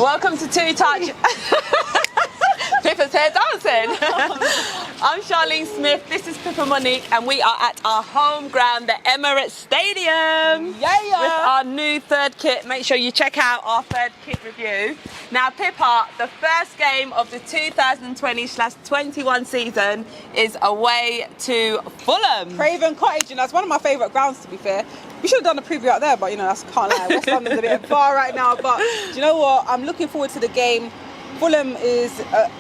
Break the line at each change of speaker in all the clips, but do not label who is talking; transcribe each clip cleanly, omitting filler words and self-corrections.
Welcome to Two Touch. Pippa's hair dancing. I'm Charlene Smith, this is Pippa Monique, and we are at our home ground, the Emirates Stadium.
Yeah.
With our new third kit. Make sure you check out our third kit review. Now, Pippa, the first game of the 2020/21 season is away to Fulham.
Craven Cottage, you know, it's one of my favourite grounds, to be fair. We should have done a preview out there, but, you know, that's can't lie. West London's a bit far right now, but do you know what? I'm looking forward to the game. Fulham is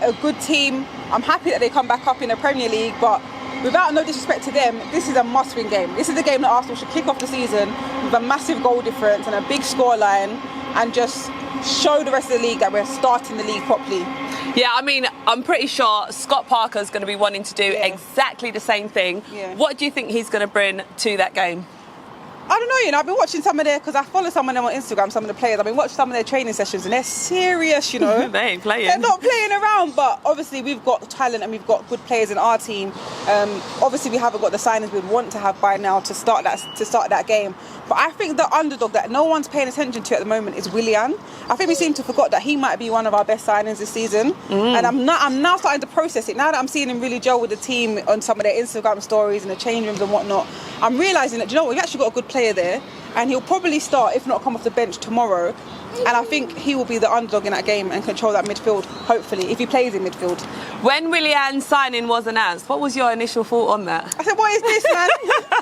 a good team. I'm happy that they come back up in the Premier League, but without no disrespect to them, this is a must-win game. This is the game that Arsenal should kick off the season with a massive goal difference and a big scoreline, and just show the rest of the league that we're starting the league properly.
Yeah, I mean, I'm pretty sure Scott Parker's going to be wanting to do exactly the same thing.
Yeah.
What do you think he's going to bring to that game?
I don't know, you know, I've been watching some of their, because I follow some of them on Instagram, some of the players. I've been watching some of their training sessions, and they're serious, you know.
They ain't playing.
They're not playing around, but obviously we've got talent and we've got good players in our team. Obviously we haven't got the signings we'd want to have by now to start that game. But I think the underdog that no one's paying attention to at the moment is Willian. I think we seem to forget that he might be one of our best signings this season. And I'm now starting to process it. Now that I'm seeing him really gel with the team on some of their Instagram stories and the change rooms and whatnot, I'm realising that, do you know what, we've actually got a good player there, and he'll probably start, if not come off the bench tomorrow. And I think he will be the underdog in that game and control that midfield, hopefully, if he plays in midfield.
When Willian's signing was announced, what was your initial thought on that?
I said, what is this, man?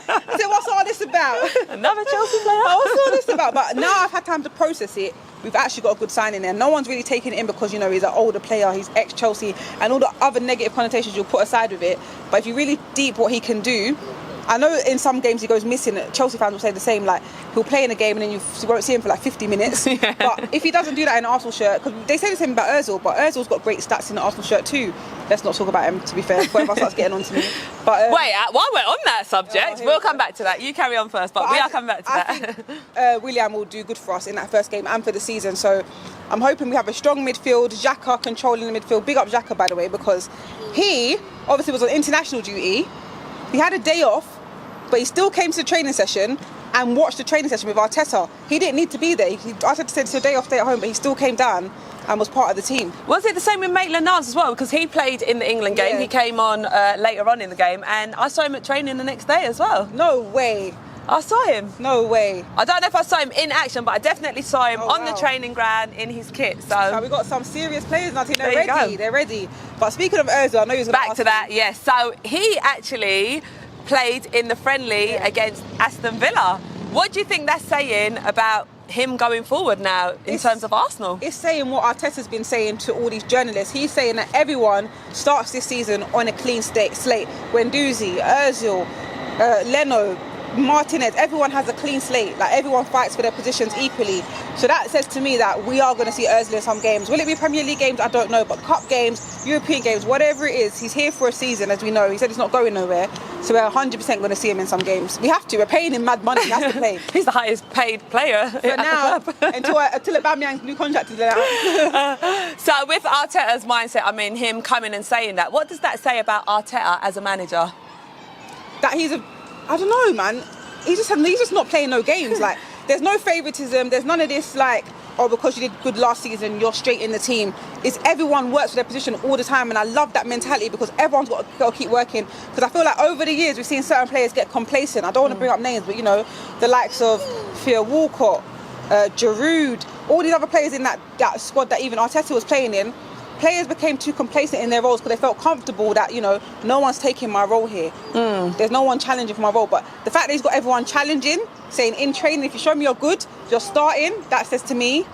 I said, what's all this about?
Another Chelsea player?
What's all this about? But now I've had time to process it. We've actually got a good signing there. No one's really taking it in because, you know, he's an older player, he's ex-Chelsea, and all the other negative connotations you'll put aside with it. But if you really deep what he can do, I know in some games he goes missing. Chelsea fans will say the same, like he'll play in a game and then you won't see him for like 50 minutes.
Yeah.
But if he doesn't do that in an Arsenal shirt, because they say the same about Ozil, but Ozil's got great stats in the Arsenal shirt too. Let's not talk about him, to be fair, before everyone starts getting on to me. But
wait, while we're on that subject, we'll come back to that. You carry on first, but we are coming back to that.
I think Willian will do good for us in that first game and for the season. So I'm hoping we have a strong midfield. Xhaka controlling the midfield. Big up Xhaka, by the way, because he obviously was on international duty. He had a day off, but he still came to the training session and watched the training session with Arteta. He didn't need to be there. Arteta said it's your day off, stay at home, but he still came down and was part of the team.
Was it the same with Maitland-Niles as well? Because he played in the England game.
Yeah.
He came on later on in the game, and I saw him at training the next day as well.
No way.
I saw him.
No way.
I don't know if I saw him in action, but I definitely saw him on the
wow.
training ground in his kit. So
We've got some serious players now. They're
There you
ready.
go.
They're ready. But speaking of Ozil, I know he was
back to that, yes. So he actually played in the friendly against Aston Villa. What do you think that's saying about him going forward now in terms of Arsenal?
It's saying what Arteta's been saying to all these journalists. He's saying that everyone starts this season on a clean slate. Guendouzi, Ozil, Leno, Martinez, everyone has a clean slate. Like, everyone fights for their positions equally. So that says to me that we are going to see Ozil in some games. Will it be Premier League games? I don't know. But cup games, European games, whatever it is, he's here for a season, as we know. He said he's not going nowhere. So we're 100% going to see him in some games. We have to. We're paying him mad money. He has to play.
He's the highest paid player
For
at
now,
the club.
until Aubameyang's new contract is out.
So with Arteta's mindset, I mean, him coming and saying that, what does that say about Arteta as a manager?
That I don't know, man. He's just not playing no games. Like, there's no favouritism. There's none of this, like, oh, because you did good last season, you're straight in the team. It's everyone works for their position all the time, and I love that mentality because everyone's got to keep working. Because I feel like over the years we've seen certain players get complacent. I don't want to bring up names, but, you know, the likes of Theo Walcott, Giroud, all these other players in that squad that even Arteta was playing in. Players became too complacent in their roles because they felt comfortable that, you know, no one's taking my role here. There's no one challenging for my role. But the fact that he's got everyone challenging, saying in training, if you show me you're good, you're starting, that says to me,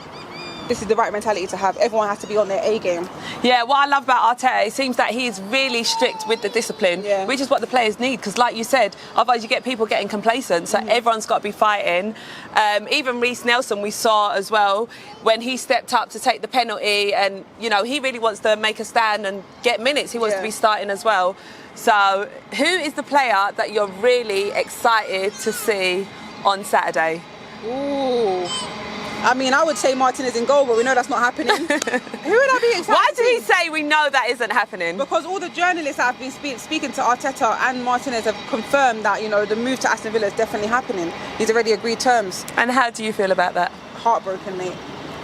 this is the right mentality to have. Everyone has to be on their A game.
Yeah, what I love about Arteta, it seems that he's really strict with the discipline, which is what the players need. Because like you said, otherwise you get people getting complacent. So everyone's got to be fighting. Even Reiss Nelson we saw as well, when he stepped up to take the penalty, and, you know, he really wants to make a stand and get minutes. He wants to be starting as well. So who is the player that you're really excited to see on Saturday?
Ooh. I mean, I would say Martinez in goal, but we know that's not happening. Who would I be excited
Why do
to
we
see?
say we know that isn't happening?
Because all the journalists that have been speaking to Arteta and Martinez have confirmed that, you know, the move to Aston Villa is definitely happening. He's already agreed terms.
And how do you feel about that?
Heartbroken, mate.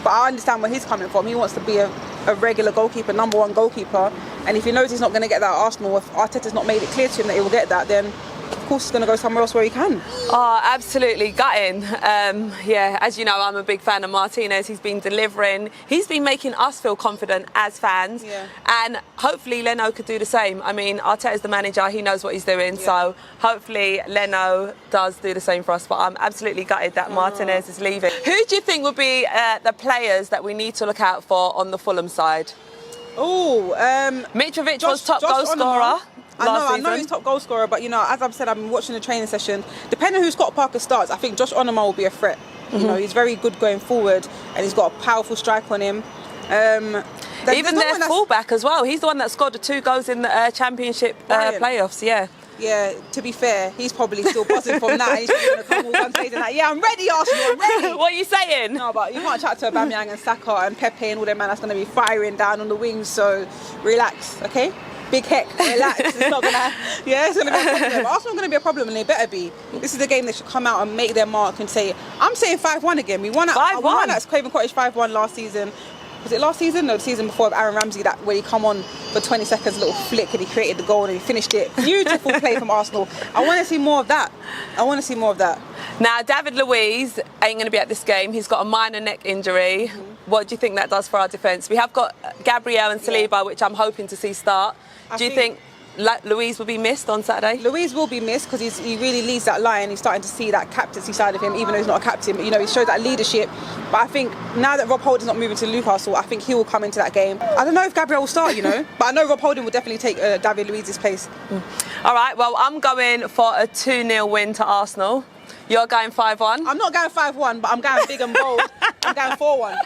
But I understand where he's coming from. He wants to be a regular goalkeeper, number one goalkeeper. And if he knows he's not going to get that at Arsenal, if Arteta's not made it clear to him that he will get that, then of course he's going to go somewhere else where he can.
Oh, absolutely gutting. Yeah, as you know, I'm a big fan of Martinez. He's been delivering. He's been making us feel confident as fans.
Yeah.
And hopefully Leno could do the same. I mean, Arteta's the manager. He knows what he's doing.
Yeah.
So hopefully Leno does do the same for us. But I'm absolutely gutted that Martinez is leaving. Who do you think will be the players that we need to look out for on the Fulham side?
Oh,
Mitrovic was top goal scorer.
I know he's top goal scorer, but you know, as I've said, I've been watching the training session. Depending on who Scott Parker starts, I think Josh Onoma will be a threat. You know, he's very good going forward, and he's got a powerful strike on him.
Even their fullback as well. He's the one that scored the 2 goals in the Championship playoffs. Yeah.
Yeah, to be fair, he's probably still buzzing from that. And he's going to come all one stage and like, yeah, I'm ready, Arsenal, I'm ready.
What are you saying?
No, but you can't chat to Aubameyang and Saka and Pepe and all them man that's going to be firing down on the wings. So relax, okay? Big heck, relax. It's not going to, it's going to be a problem. Arsenal are going to be a problem, and they better be. This is the game they should come out and make their mark and say, I'm saying 5-1 again. We won at Craven Cottage 5-1 last season. Was it last season? No, the season before with Aaron Ramsey, that where he come on for 20 seconds, little flick, and he created the goal and he finished it. Beautiful play from Arsenal. I want to see more of that.
Now, David Luiz ain't going to be at this game. He's got a minor neck injury. What do you think that does for our defence? We have got Gabriel and Saliba, which I'm hoping to see start. Do you think Luiz will be missed on Saturday?
Luiz will be missed because he really leads that line. He's starting to see that captaincy side of him, even though he's not a captain. But, you know, he shows that leadership. But I think now that Rob Holding's not moving to Newcastle, I think he will come into that game. I don't know if Gabriel will start, you know, but I know Rob Holding will definitely take David Luiz's place.
All right, well, I'm going for a 2-0 win to Arsenal. You're going 5-1?
I'm not going 5-1, but I'm going big and bold. I'm going 4-1.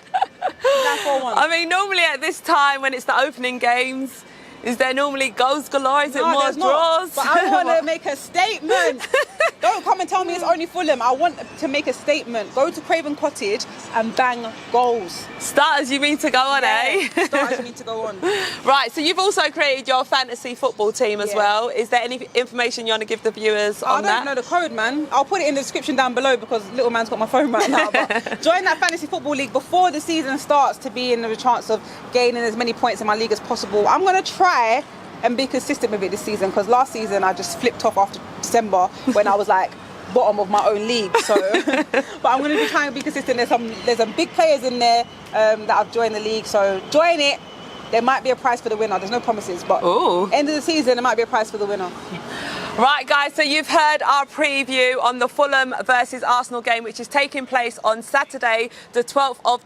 I mean, normally at this time when it's the opening games, is there normally goals galore? Is it more draws?
But I want to make a statement. Don't come and tell me it's only Fulham. I want to make a statement. Go to Craven Cottage and bang goals.
Starters you mean to go on, eh?
Starters you need to go on.
Right, so you've also created your fantasy football team as well. Is there any information you want to give the viewers on that?
I don't know the code, man. I'll put it in the description down below because little man's got my phone right now. But join that fantasy football league before the season starts to be in the chance of gaining as many points in my league as possible. I'm going to try and be consistent with it this season because last season I just flipped off after December when I was like bottom of my own league. So, but I'm going to be trying to be consistent. There's some big players in there that have joined the league. So join it. There might be a prize for the winner. There's no promises, but end of the season there might be a prize for the winner.
Right, guys, so you've heard our preview on the Fulham versus Arsenal game, which is taking place on Saturday, the 12th of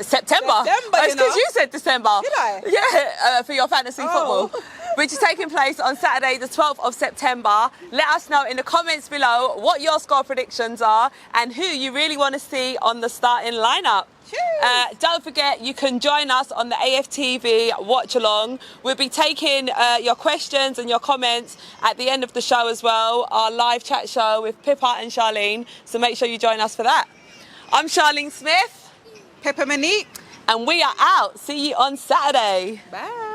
September. Because you said December.
Did I?
Yeah, for your fantasy football. Which is taking place on Saturday, the 12th of September. Let us know in the comments below what your score predictions are and who you really want to see on the starting lineup. Don't forget, you can join us on the AFTV watch along. We'll be taking your questions and your comments at the end of the show as well, our live chat show with Pippa and Charlene. So make sure you join us for that. I'm Charlene Smith.
Pepper Monique.
And we are out. See you on Saturday.
Bye.